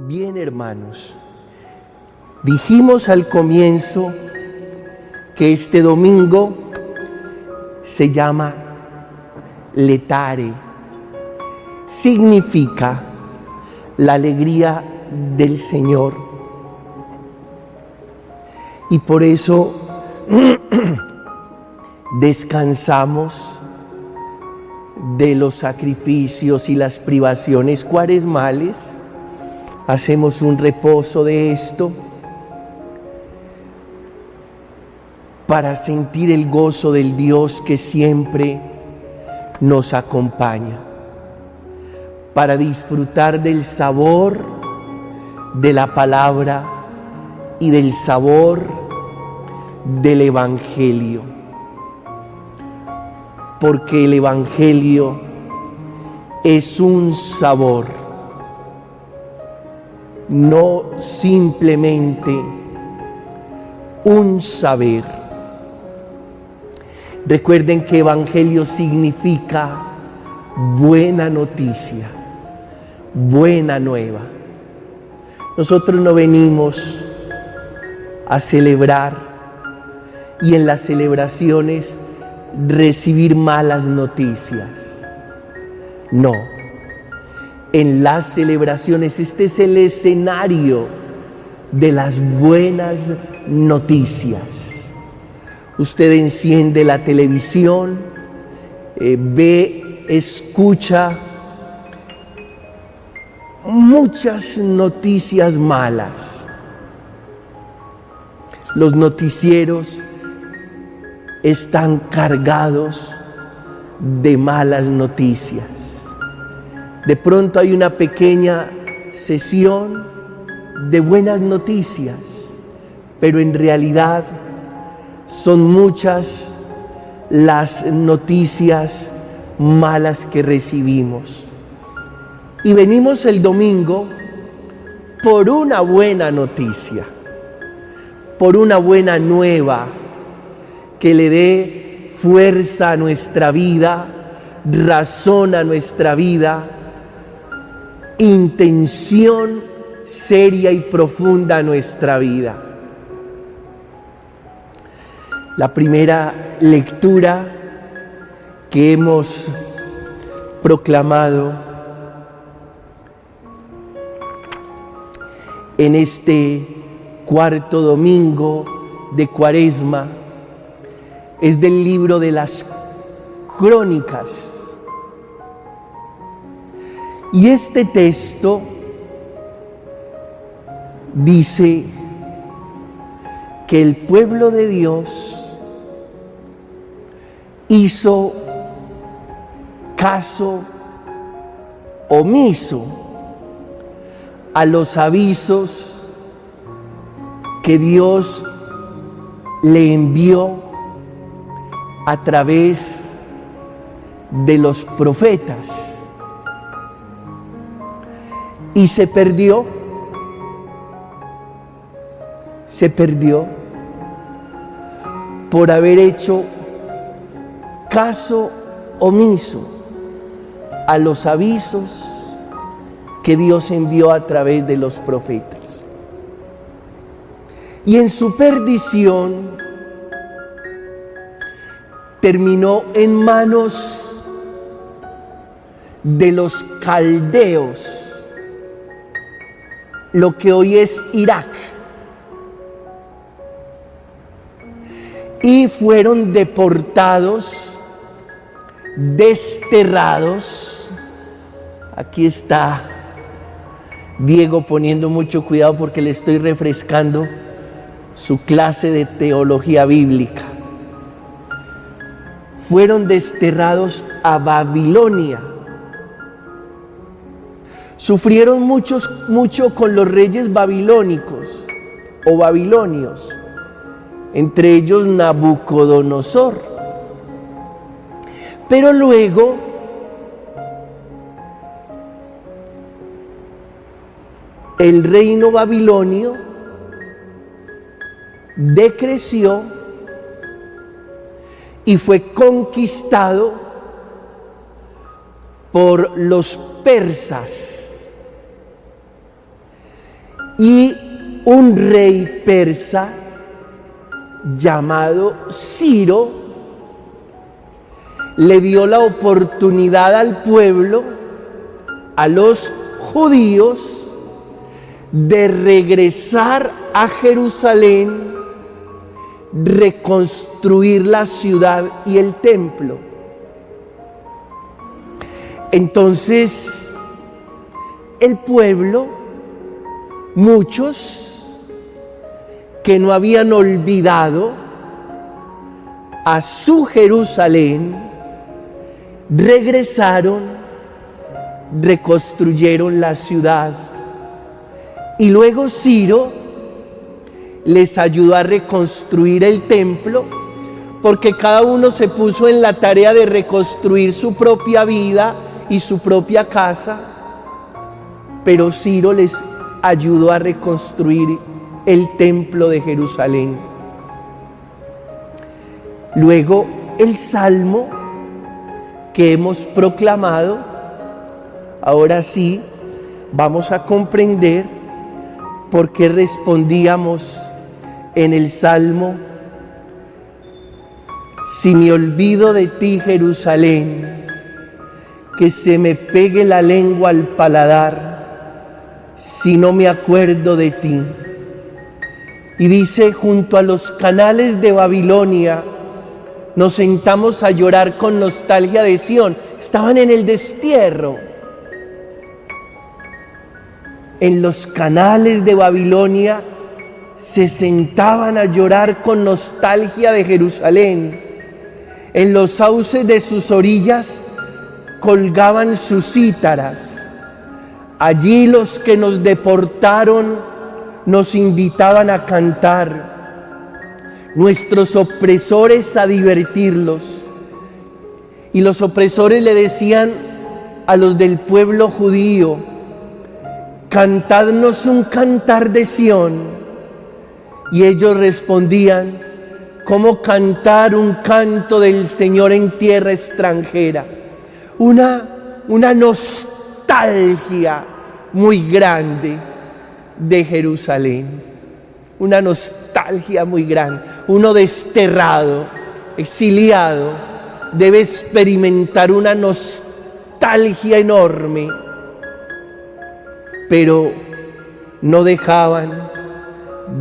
Bien, hermanos, dijimos al comienzo que este domingo se llama Letare. Significa la alegría del Señor. Y por eso descansamos de los sacrificios y las privaciones cuaresmales. Hacemos un reposo de esto para sentir el gozo del Dios que siempre nos acompaña, para disfrutar del sabor de la palabra y del sabor del Evangelio, porque el Evangelio es un sabor, no simplemente un saber. Recuerden que Evangelio significa buena noticia, buena nueva. Nosotros no venimos a celebrar y en las celebraciones recibir malas noticias. No. En las celebraciones este es el escenario de las buenas noticias. Usted enciende la televisión, ve, escucha muchas noticias malas. Los noticieros están cargados de malas noticias. De pronto hay una pequeña sesión de buenas noticias, pero en realidad son muchas las noticias malas que recibimos. Y venimos el domingo por una buena noticia, por una buena nueva que le dé fuerza a nuestra vida, razón a nuestra vida, intención seria y profunda a nuestra vida. La primera lectura que hemos proclamado en este cuarto domingo de Cuaresma es del libro de las Crónicas. Y este texto dice que el pueblo de Dios hizo caso omiso a los avisos que Dios le envió a través de los profetas. Y se perdió por haber hecho caso omiso a los avisos que Dios envió a través de los profetas. Y en su perdición terminó en manos de los caldeos, lo que hoy es Irak, y fueron deportados, desterrados. Aquí está Diego poniendo mucho cuidado porque le estoy refrescando su clase de teología bíblica. Fueron desterrados a Babilonia. Sufrieron mucho con los reyes babilónicos o babilonios, entre ellos Nabucodonosor. Pero luego el reino babilonio decreció y fue conquistado por los persas. y un rey persa llamado Ciro le dio la oportunidad al pueblo, a los judíos, de regresar a Jerusalén, reconstruir la ciudad y el templo. Entonces, el pueblo, muchos que no habían olvidado a su Jerusalén, regresaron, reconstruyeron la ciudad. Y luego Ciro les ayudó a reconstruir el templo, porque cada uno se puso en la tarea de reconstruir su propia vida y su propia casa, pero Ciro les ayudó a reconstruir el templo de Jerusalén. Luego el salmo que hemos proclamado, ahora sí vamos a comprender por qué respondíamos en el salmo: si me olvido de ti, Jerusalén, que se me pegue la lengua al paladar, si no me acuerdo de ti. Y dice: junto a los canales de Babilonia nos sentamos a llorar con nostalgia de Sión. Estaban en el destierro. En los canales de Babilonia se sentaban a llorar con nostalgia de Jerusalén. En los sauces de sus orillas colgaban sus cítaras. Allí los que nos deportaron nos invitaban a cantar, nuestros opresores a divertirlos. Y los opresores le decían a los del pueblo judío: cantadnos un cantar de Sión. Y ellos respondían: ¿cómo cantar un canto del Señor en tierra extranjera? Una nostalgia muy grande de Jerusalén, una nostalgia muy grande. Uno desterrado, exiliado, debe experimentar una nostalgia enorme, pero no dejaban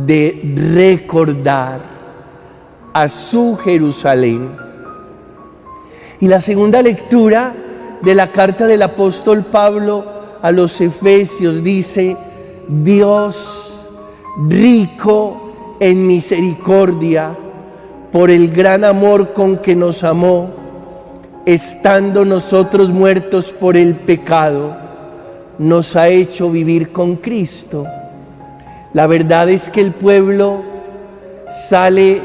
de recordar a su Jerusalén. Y la segunda lectura de la carta del apóstol Pablo a los Efesios dice: Dios, rico en misericordia, por el gran amor con que nos amó, estando nosotros muertos por el pecado, nos ha hecho vivir con Cristo. La verdad es que el pueblo sale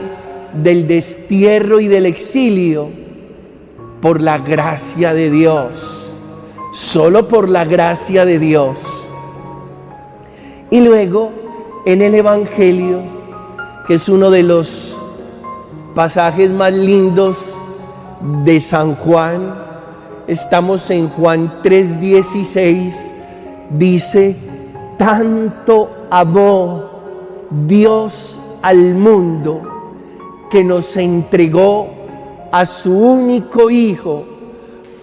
del destierro y del exilio por la gracia de Dios, solo por la gracia de Dios. Y luego en el Evangelio, que es uno de los pasajes más lindos de San Juan, estamos en Juan 3:16, dice: tanto amó Dios al mundo que nos entregó a su único Hijo,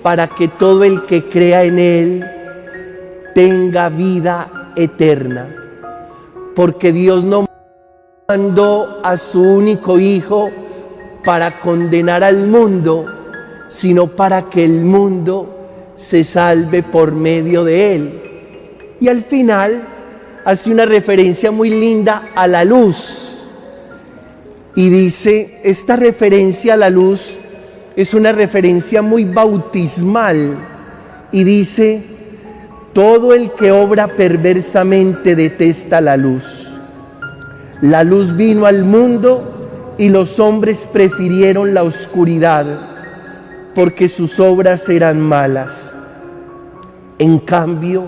para que todo el que crea en Él tenga vida eterna. Porque Dios no mandó a su único Hijo para condenar al mundo, sino para que el mundo se salve por medio de Él. Y al final hace una referencia muy linda a la luz. Y dice, esta referencia a la luz es una referencia muy bautismal. Y dice: todo el que obra perversamente detesta la luz. La luz vino al mundo y los hombres prefirieron la oscuridad, porque sus obras eran malas. En cambio,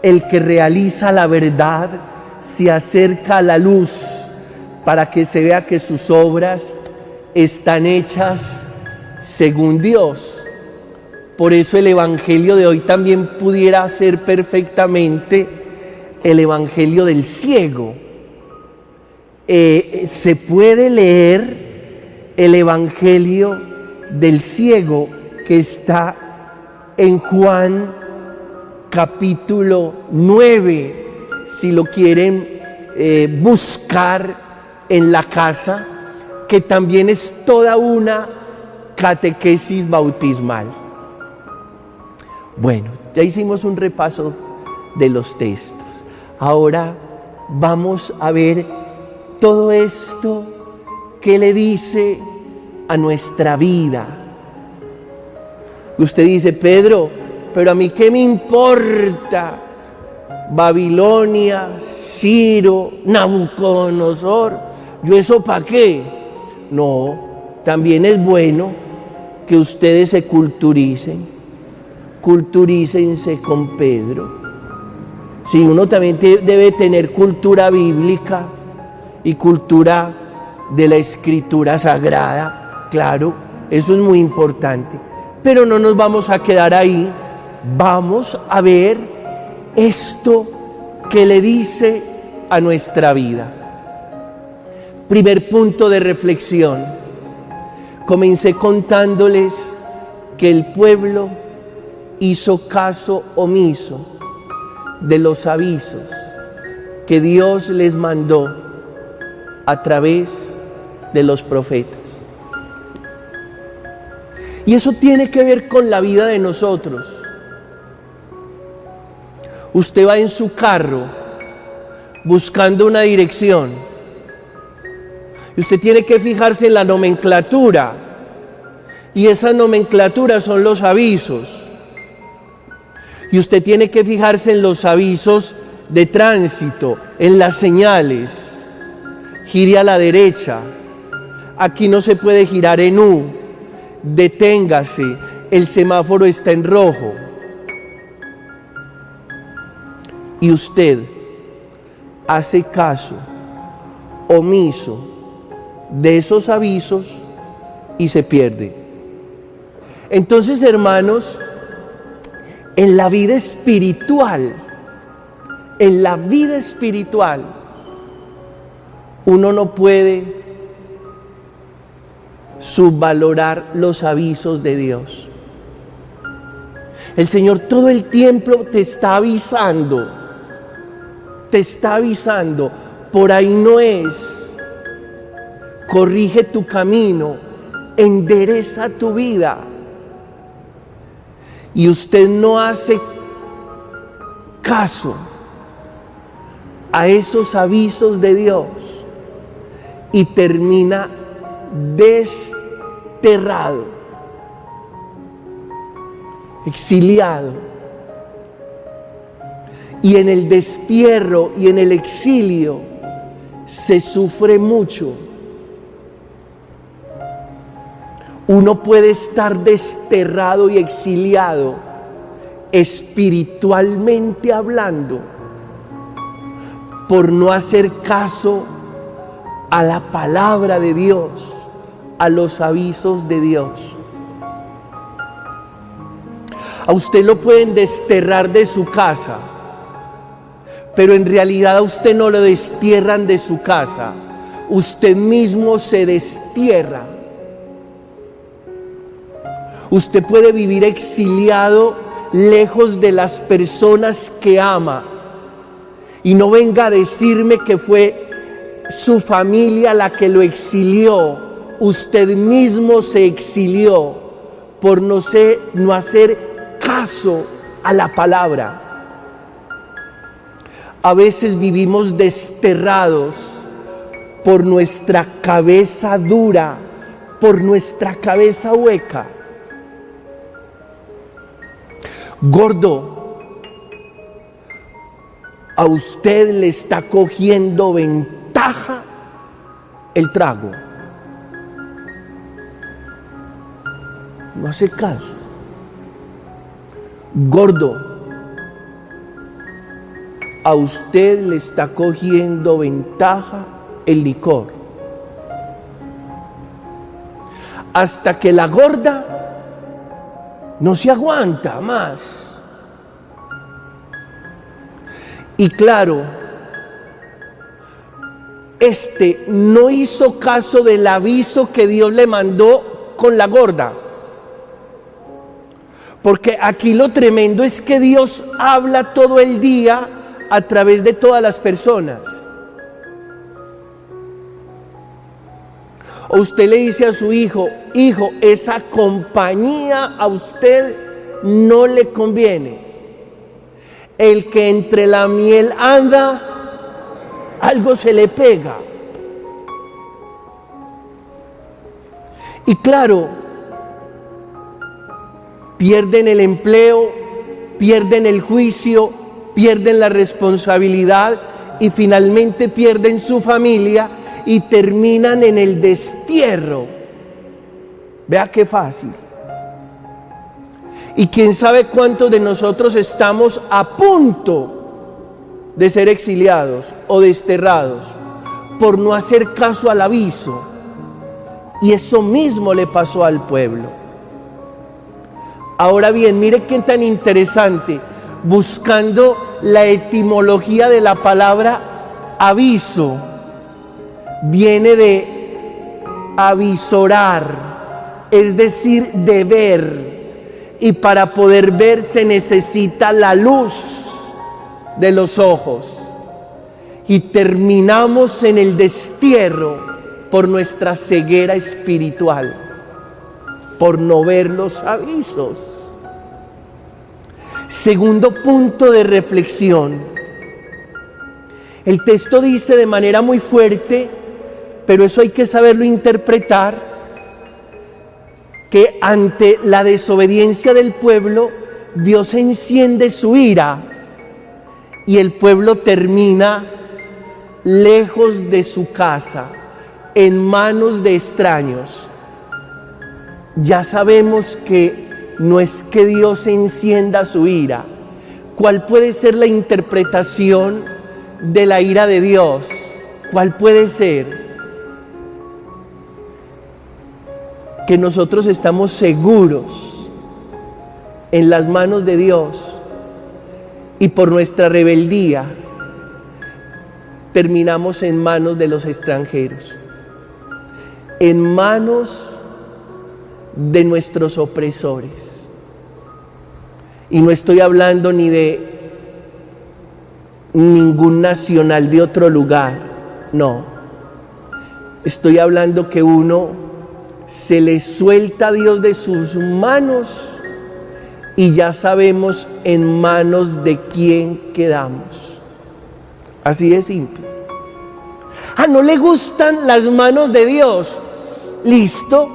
el que realiza la verdad se acerca a la luz, para que se vea que sus obras están hechas según Dios. Por eso el Evangelio de hoy también pudiera ser perfectamente el Evangelio del ciego. Se puede leer el Evangelio del ciego que está en Juan capítulo 9, si lo quieren buscar en la casa, que también es toda una catequesis bautismal. Bueno, ya hicimos un repaso de los textos. Ahora vamos a ver todo esto que le dice a nuestra vida. Usted dice: Pedro, pero a mí qué me importa Babilonia, Ciro, Nabucodonosor, ¿yo eso para qué? No, también es bueno que ustedes se culturícense con Pedro. Sí, uno también debe tener cultura bíblica y cultura de la Escritura Sagrada, claro, eso es muy importante. Pero no nos vamos a quedar ahí, vamos a ver esto que le dice a nuestra vida. Primer punto de reflexión. Comencé contándoles que el pueblo hizo caso omiso de los avisos que Dios les mandó a través de los profetas. Y eso tiene que ver con la vida de nosotros. Usted va en su carro buscando una dirección y usted tiene que fijarse en la nomenclatura, y esa nomenclatura son los avisos, y usted tiene que fijarse en los avisos de tránsito, en las señales. Gire a la derecha, aquí no se puede girar en U, deténgase, el semáforo está en rojo. Y usted hace caso omiso de esos avisos y se pierde. Entonces, hermanos, en la vida espiritual, uno no puede subvalorar los avisos de Dios. El Señor todo el tiempo te está avisando, por ahí no es, corrige tu camino, endereza tu vida. Y usted no hace caso a esos avisos de Dios y termina desterrado, exiliado. Y en el destierro y en el exilio se sufre mucho. Uno puede estar desterrado y exiliado espiritualmente hablando por no hacer caso a la palabra de Dios, a los avisos de Dios. A usted lo pueden desterrar de su casa, pero en realidad a usted no lo destierran de su casa, usted mismo se destierra. Usted puede vivir exiliado, lejos de las personas que ama, y no venga a decirme que fue su familia la que lo exilió. Usted mismo se exilió por no hacer caso a la palabra. A veces vivimos desterrados por nuestra cabeza dura, por nuestra cabeza hueca. Gordo, a usted le está cogiendo ventaja el trago. No hace caso. Gordo, a usted le está cogiendo ventaja el licor. Hasta que la gorda no se aguanta más. Y claro, no hizo caso del aviso que Dios le mandó con la gorda. Porque aquí lo tremendo es que Dios habla todo el día a través de todas las personas. O usted le dice a su hijo, hijo, esa compañía a usted no le conviene. El que entre la miel anda, algo se le pega. Y claro, pierden el empleo, pierden el juicio, pierden la responsabilidad y finalmente pierden su familia y terminan en el destierro. Vea qué fácil. Y quién sabe cuántos de nosotros estamos a punto de ser exiliados o desterrados por no hacer caso al aviso. Y eso mismo le pasó al pueblo. Ahora bien, mire qué tan interesante, buscando la etimología de la palabra aviso, viene de avisorar, es decir, de ver. Y para poder ver se necesita la luz de los ojos. Y terminamos en el destierro por nuestra ceguera espiritual, por no ver los avisos. Segundo punto de reflexión. El texto dice de manera muy fuerte, pero eso hay que saberlo interpretar, que ante la desobediencia del pueblo, Dios enciende su ira y el pueblo termina lejos de su casa, en manos de extraños. Ya sabemos que no es que Dios encienda su ira. ¿Cuál puede ser la interpretación de la ira de Dios? ¿Cuál puede ser? Que nosotros estamos seguros en las manos de Dios y por nuestra rebeldía terminamos en manos de los extranjeros, en manos de nuestros opresores. Y no estoy hablando ni de ningún nacional de otro lugar, no. Estoy hablando que uno se le suelta a Dios de sus manos y ya sabemos en manos de quién quedamos. Así de simple. ¿No le gustan las manos de Dios? Listo.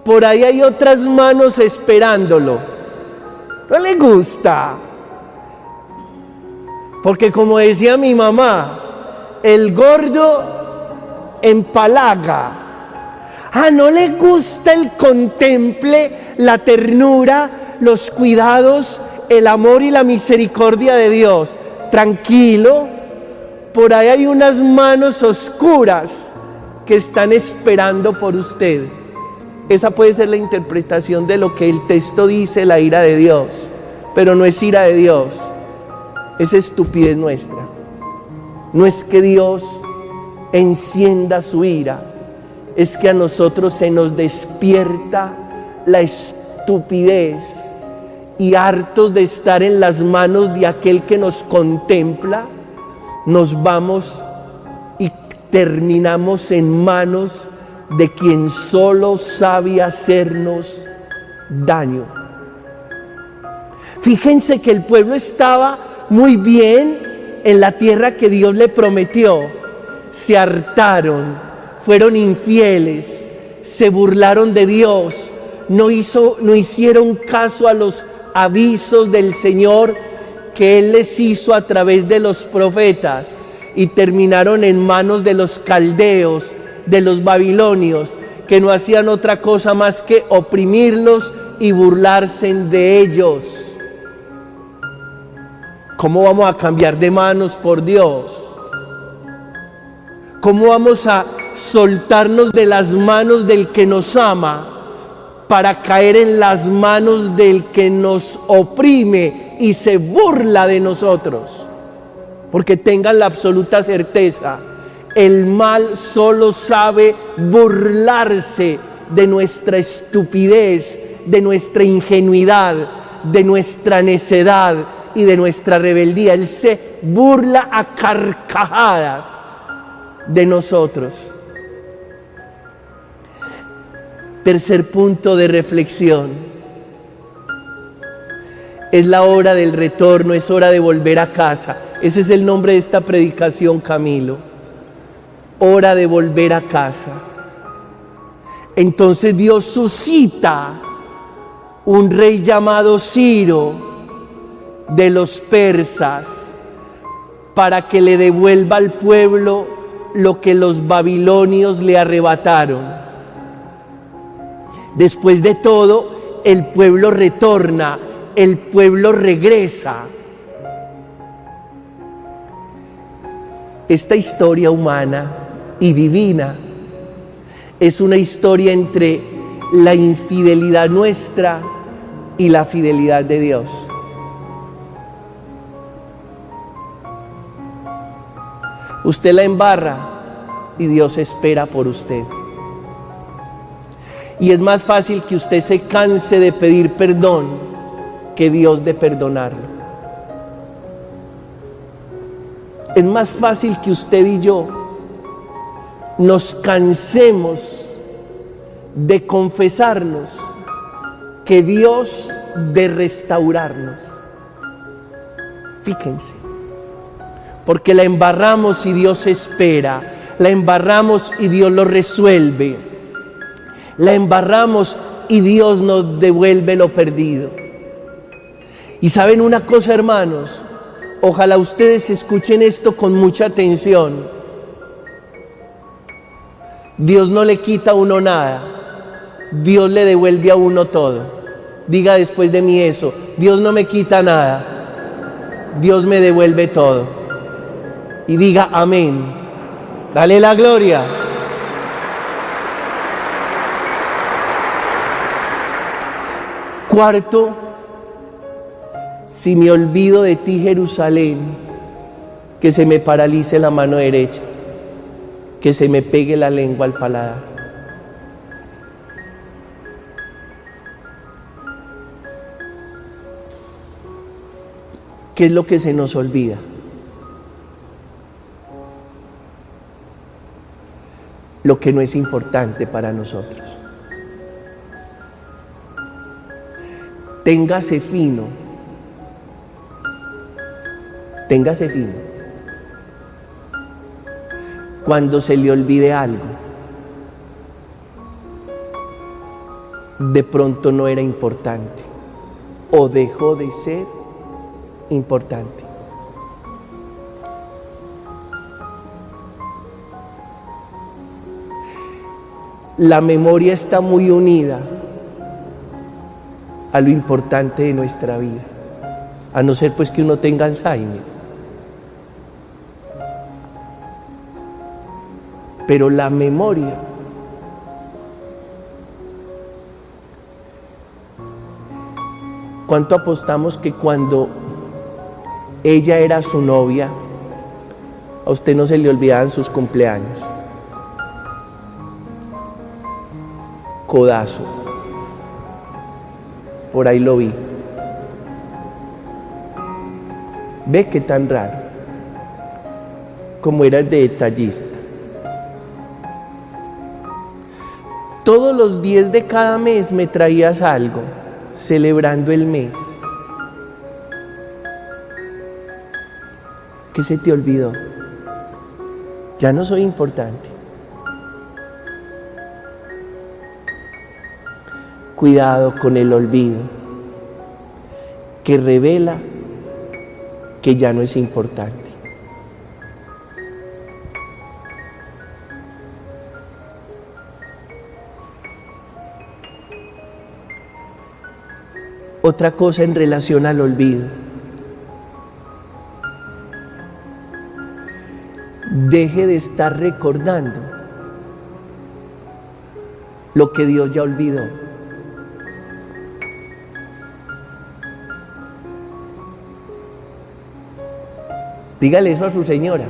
Por ahí hay otras manos esperándolo. No le gusta. Porque como decía mi mamá, el gordo empalaga. No le gusta el contemple, la ternura, los cuidados, el amor y la misericordia de Dios. Tranquilo, por ahí hay unas manos oscuras que están esperando por usted. Esa puede ser la interpretación de lo que el texto dice, la ira de Dios. Pero no es ira de Dios, es estupidez nuestra. No es que Dios encienda su ira, es que a nosotros se nos despierta la estupidez y hartos de estar en las manos de aquel que nos contempla, nos vamos y terminamos en manos de quien solo sabe hacernos daño. Fíjense que el pueblo estaba muy bien en la tierra que Dios le prometió. Se hartaron, fueron infieles, se burlaron de Dios, no hicieron caso a los avisos del Señor que Él les hizo a través de los profetas y terminaron en manos de los caldeos, de los babilonios, que no hacían otra cosa más que oprimirlos y burlarse de ellos. ¿Cómo vamos a cambiar de manos por Dios? ¿Cómo vamos a soltarnos de las manos del que nos ama para caer en las manos del que nos oprime y se burla de nosotros? Porque tengan la absoluta certeza, el mal solo sabe burlarse de nuestra estupidez, de nuestra ingenuidad, de nuestra necedad y de nuestra rebeldía. Él se burla a carcajadas de nosotros. Tercer punto de reflexión. Es la hora del retorno, es hora de volver a casa. Ese es el nombre de esta predicación, Camilo. Hora de volver a casa. Entonces Dios suscita un rey llamado Ciro de los persas para que le devuelva al pueblo lo que los babilonios le arrebataron. Después de todo, el pueblo retorna, el pueblo regresa. Esta historia humana y divina es una historia entre la infidelidad nuestra y la fidelidad de Dios. Usted la embarra y Dios espera por usted. Y es más fácil que usted se canse de pedir perdón que Dios de perdonarlo. Es más fácil que usted y yo nos cansemos de confesarnos que Dios de restaurarnos. Fíjense, porque la embarramos y Dios espera, la embarramos y Dios lo resuelve, la embarramos y Dios nos devuelve lo perdido. Y saben una cosa, hermanos, ojalá ustedes escuchen esto con mucha atención. Dios no le quita a uno nada, Dios le devuelve a uno todo. Diga después de mí eso: Dios no me quita nada, Dios me devuelve todo. Y diga amén. Dale la gloria. Cuarto, si me olvido de ti, Jerusalén, que se me paralice la mano derecha, que se me pegue la lengua al paladar. ¿Qué es lo que se nos olvida? Lo que no es importante para nosotros. Téngase fino. Téngase fino. Cuando se le olvide algo, de pronto no era importante o dejó de ser importante. La memoria está muy unida a lo importante de nuestra vida, a no ser pues que uno tenga Alzheimer. Pero la memoria ¿cuánto apostamos que cuando ella era su novia, a usted no se le olvidaban sus cumpleaños? Codazo. Por ahí lo vi. Ve qué tan raro. Como eras de detallista. Todos los 10 de cada mes me traías algo, celebrando el mes. ¿Qué se te olvidó? Ya no soy importante. Cuidado con el olvido, que revela que ya no es importante. Otra cosa en relación al olvido. Deje de estar recordando lo que Dios ya olvidó. Dígale eso a su señora.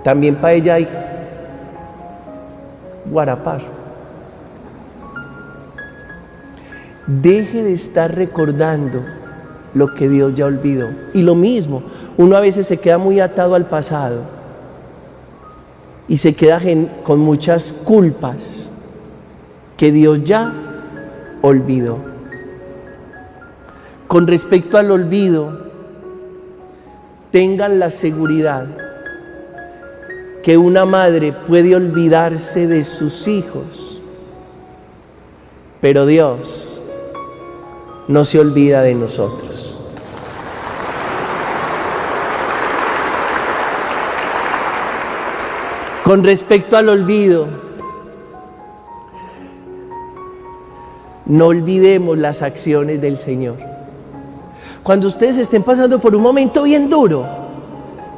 También para ella hay guarapazo. Deje de estar recordando lo que Dios ya olvidó. Y lo mismo, uno a veces se queda muy atado al pasado y se queda con muchas culpas que Dios ya olvidó. Con respecto al olvido, tengan la seguridad que una madre puede olvidarse de sus hijos, pero Dios no se olvida de nosotros. Con respecto al olvido, no olvidemos las acciones del Señor. Cuando ustedes estén pasando por un momento bien duro,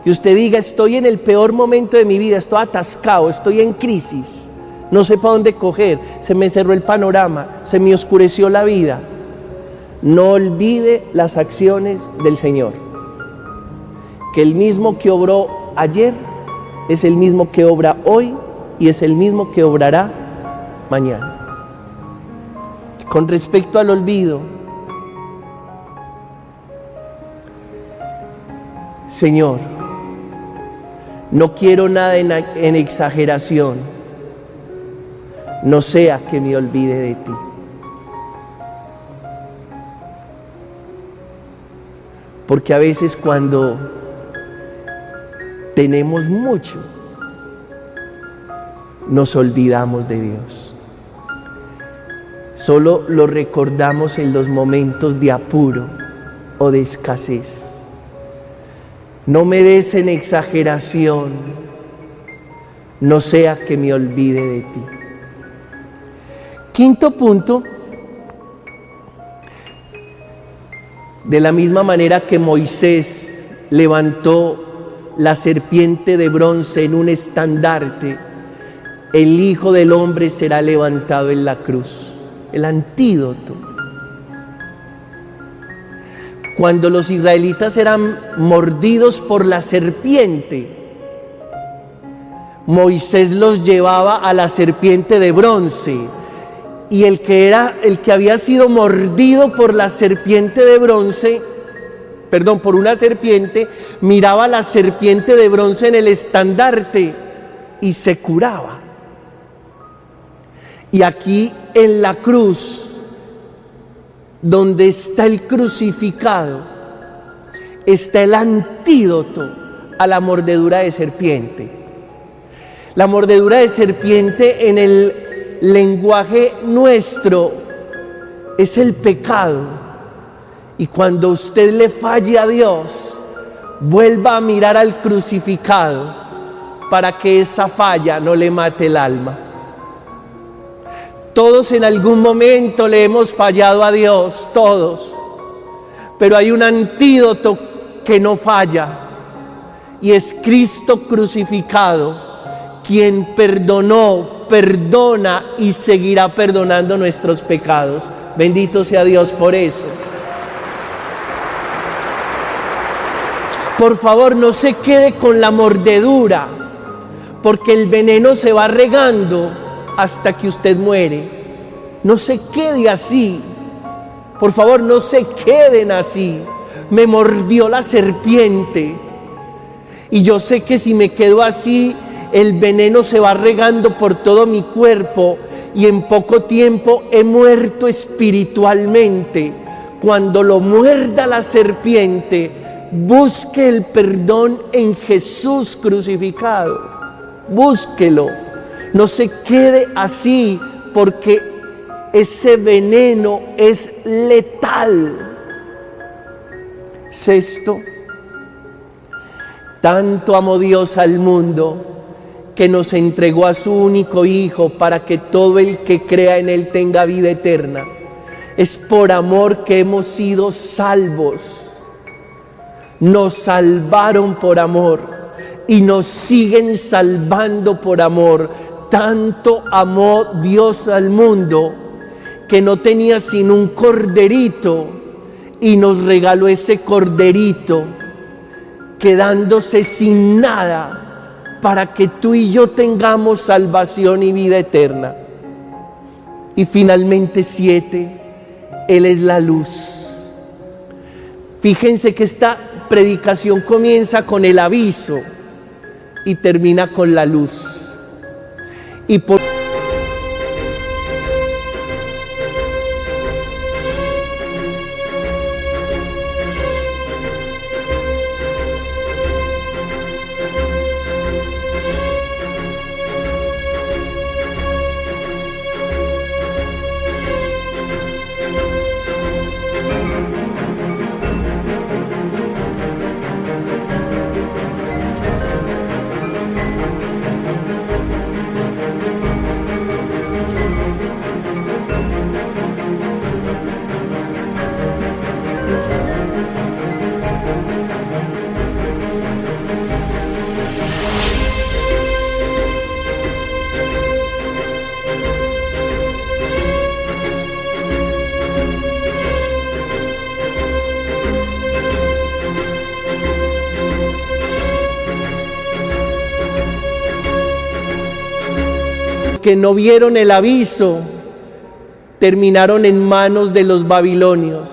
que usted diga, estoy en el peor momento de mi vida, estoy atascado, estoy en crisis, no sé para dónde coger, se me cerró el panorama, se me oscureció la vida. No olvide las acciones del Señor, que el mismo que obró ayer es el mismo que obra hoy y es el mismo que obrará mañana. Con respecto al olvido, Señor, no quiero nada en exageración, no sea que me olvide de ti. Porque a veces cuando tenemos mucho, nos olvidamos de Dios. Solo lo recordamos en los momentos de apuro o de escasez. No me des en exageración, no sea que me olvide de ti. Quinto punto. De la misma manera que Moisés levantó la serpiente de bronce en un estandarte, el Hijo del Hombre será levantado en la cruz, el antídoto. Cuando los israelitas eran mordidos por la serpiente, Moisés los llevaba a la serpiente de bronce. Y el que había sido mordido por la serpiente de bronce, por una serpiente, miraba la serpiente de bronce en el estandarte y se curaba. Y aquí en la cruz, donde está el crucificado, está el antídoto a la mordedura de serpiente. La mordedura de serpiente en el lenguaje nuestro es el pecado, y cuando usted le falle a Dios, vuelva a mirar al crucificado para que esa falla no le mate el alma. Todos en algún momento le hemos fallado a Dios, todos, pero hay un antídoto que no falla, y es Cristo crucificado, quien perdonó, perdona y seguirá perdonando nuestros pecados. Bendito sea Dios por eso. Por favor, no se quede con la mordedura, porque el veneno se va regando hasta que usted muere. No se quede así. Por favor, no se queden así. Me mordió la serpiente y yo sé que si me quedo así, el veneno se va regando por todo mi cuerpo y en poco tiempo he muerto espiritualmente. Cuando lo muerda la serpiente, busque el perdón en Jesús crucificado. Búsquelo. No se quede así, porque ese veneno es letal. Sexto, tanto amó Dios al mundo que nos entregó a su único Hijo para que todo el que crea en Él tenga vida eterna. Es por amor que hemos sido salvos. Nos salvaron por amor y nos siguen salvando por amor. Tanto amó Dios al mundo que no tenía sino un corderito y nos regaló ese corderito quedándose sin nada para que tú y yo tengamos salvación y vida eterna. Y finalmente 7, Él es la luz. Fíjense que esta predicación comienza con el aviso y termina con la luz. Y por que no vieron el aviso, terminaron en manos de los babilonios.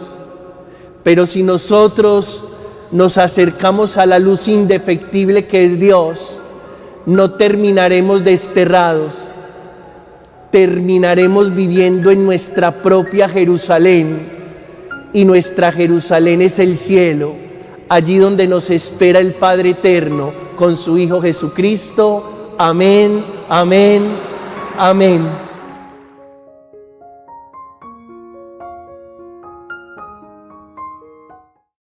Pero si nosotros nos acercamos a la luz indefectible que es Dios, no terminaremos desterrados, terminaremos viviendo en nuestra propia Jerusalén, y nuestra Jerusalén es el cielo, allí donde nos espera el Padre eterno con su Hijo Jesucristo. Amén, amén, amén.